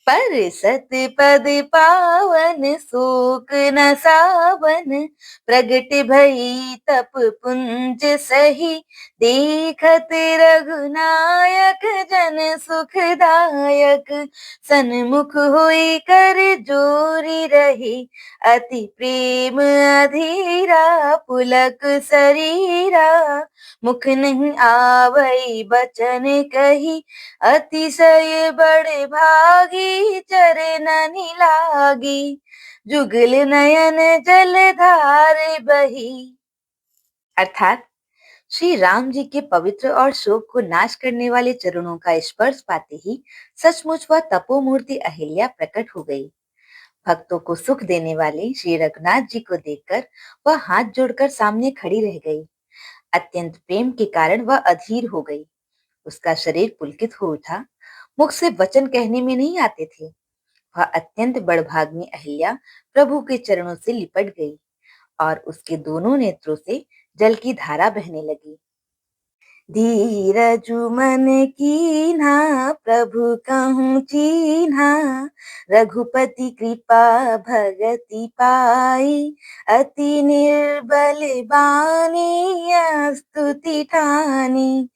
पर सत पद पावन शोक न सावन, प्रगट भई तप पुंज सही, देखत रघुनायक जन सुखदायक, सन्मुख होई कर जोरी रही, अति प्रेम अधीरा पुलक शरीरा, मुख नहीं आवै बचन कही, अतिशय बड़े भागी चरणनि लागी, जुगल नयन जलधार बही। अर्थात श्री राम जी के पवित्र और शोक को नाश करने वाले चरणों का स्पर्श पाते ही सचमुच वह तपोमूर्ति अहिल्या प्रकट हो गई। भक्तों को सुख देने वाले श्री रघुनाथ जी को देखकर वह हाथ जोड़कर सामने खड़ी रह गई। अत्यंत प्रेम के कारण वह अधीर हो गई। उसका शरीर पुलकित हो उठा। मुख से वचन कहने में नहीं आते थे। वह अत्यंत बड़भाग्नि अहिल्या प्रभु के चरणों से लिपट गई और उसके दोनों नेत्रों से जल की धारा बहने लगी। धीरजु मन कीन्हा प्रभु कहूँ चीन्हा, रघुपति कृपा भगति पाई, अति निर्बल बानी स्तुति ठानी,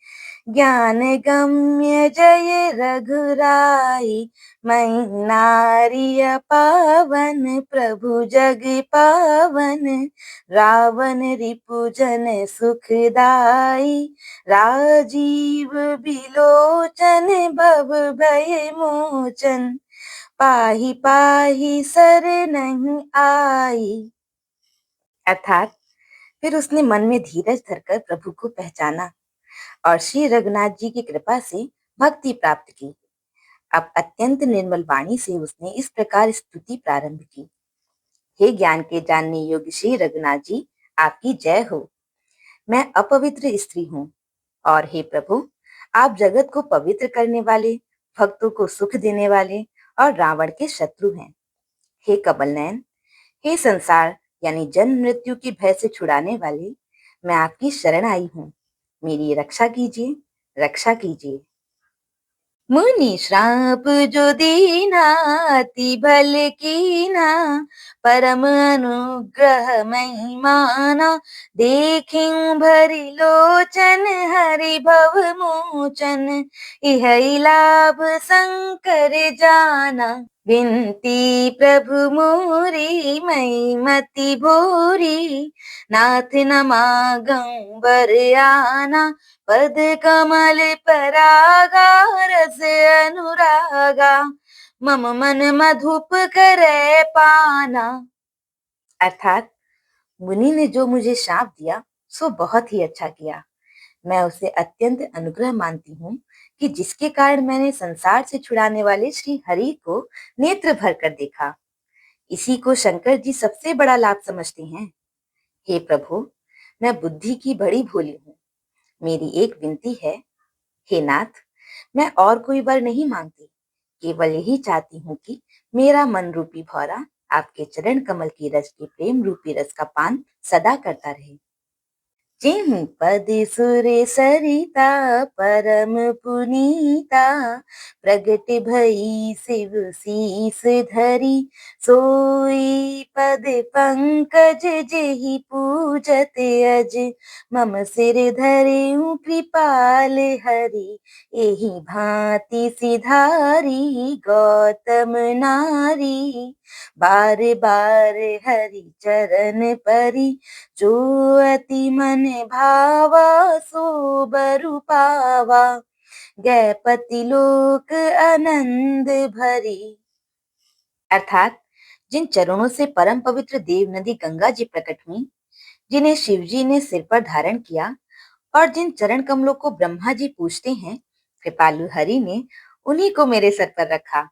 ज्ञान गम्य जय रघुराई, मैं नारिय पावन प्रभु जग पावन, रावण रिपुजन सुखदाई, राजीव बिलोचन भव भय मोचन, पाहि पाहि शरणहि आई। अर्थात फिर उसने मन में धीरज धरकर प्रभु को पहचाना और श्री रघुनाथ जी की कृपा से भक्ति प्राप्त की। अब अत्यंत निर्मल वाणी से उसने इस प्रकार स्तुति प्रारंभ की। हे ज्ञान के जानने योग्य श्री रघुनाथ जी, आपकी जय हो। मैं अपवित्र स्त्री हूँ और हे प्रभु, आप जगत को पवित्र करने वाले, भक्तों को सुख देने वाले और रावण के शत्रु हैं। हे कमल नयन, हे संसार यानी जन्म मृत्यु की भय से छुड़ाने वाले, मैं आपकी शरण आई हूँ। मेरी रक्षा कीजिए, रक्षा कीजिए। मुनि श्राप जो दीना, अति भल कीना, परम अनुग्रह महिमाना, देखिं भरी लोचन हरि भव मोचन, इह लाभ शंकर जाना, विनती प्रभु मोरी मई मति भोरी, नाथ न मागं बर आना, पद कमल परागा रस अनुरागा, मम मन मधुप करे पाना। अर्थात मुनि ने जो मुझे शाप दिया सो बहुत ही अच्छा किया। मैं उसे अत्यंत अनुग्रह मानती हूँ कि जिसके कारण मैंने संसार से छुड़ाने वाले श्री हरि को नेत्र भर कर देखा। इसी को शंकर जी सबसे बड़ा लाभ समझते हैं। हे प्रभु, मैं बुद्धि की बड़ी भोली हूँ। मेरी एक विनती है, हे नाथ, मैं और कोई वर नहीं मांगती, केवल यही चाहती हूँ कि मेरा मन रूपी भौरा आपके चरण कमल की रस के प्रेम रूपी रस का पान सदा करता रहे। जिन पद सुर सरिता परम पुनीता, प्रगट भई शिव शीस धरी, सोई पद पंकज जेहि पूजत अज, मम सिर धरेउ कृपाल हरि, एहि भांति सिधारी गौतम नारी, बार बार हरि चरण परी, जो अति मन भावा सो बरु पावा, गए पति लोक आनंद भरी। अर्थात जिन चरणों से परम पवित्र देव नदी गंगा जी प्रकट हुई, जिन्हें शिव जी ने सिर पर धारण किया और जिन चरण कमलों को ब्रह्मा जी पूजते हैं, कृपालु हरि ने उन्हीं को मेरे सर पर रखा।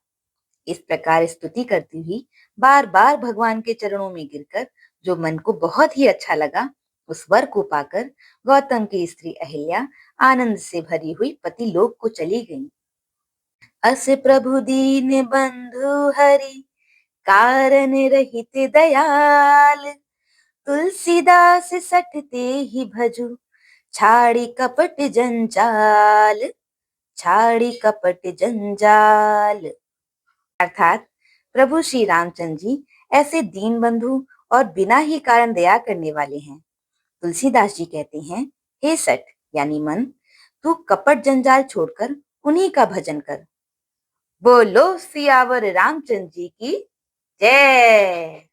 इस प्रकार स्तुति करती हुई बार बार भगवान के चरणों में गिरकर जो मन को बहुत ही अच्छा लगा, उस वर को पाकर गौतम की स्त्री अहिल्या आनंद से भरी हुई पति लोक को चली गई। अस प्रभु दीन बंधु हरि, कारण रहित दयाल, तुलसीदास सठते ही भजु, छाड़ी कपट जंजाल, छाड़ी कपट जंजाल। अर्थात प्रभु श्री रामचंद्र जी ऐसे दीन बंधु और बिना ही कारण दया करने वाले हैं। तुलसीदास जी कहते हैं, हे सठ यानी मन, तू कपट जंजाल छोड़कर उन्हीं का भजन कर। बोलो सियावर रामचंद्र जी की जय।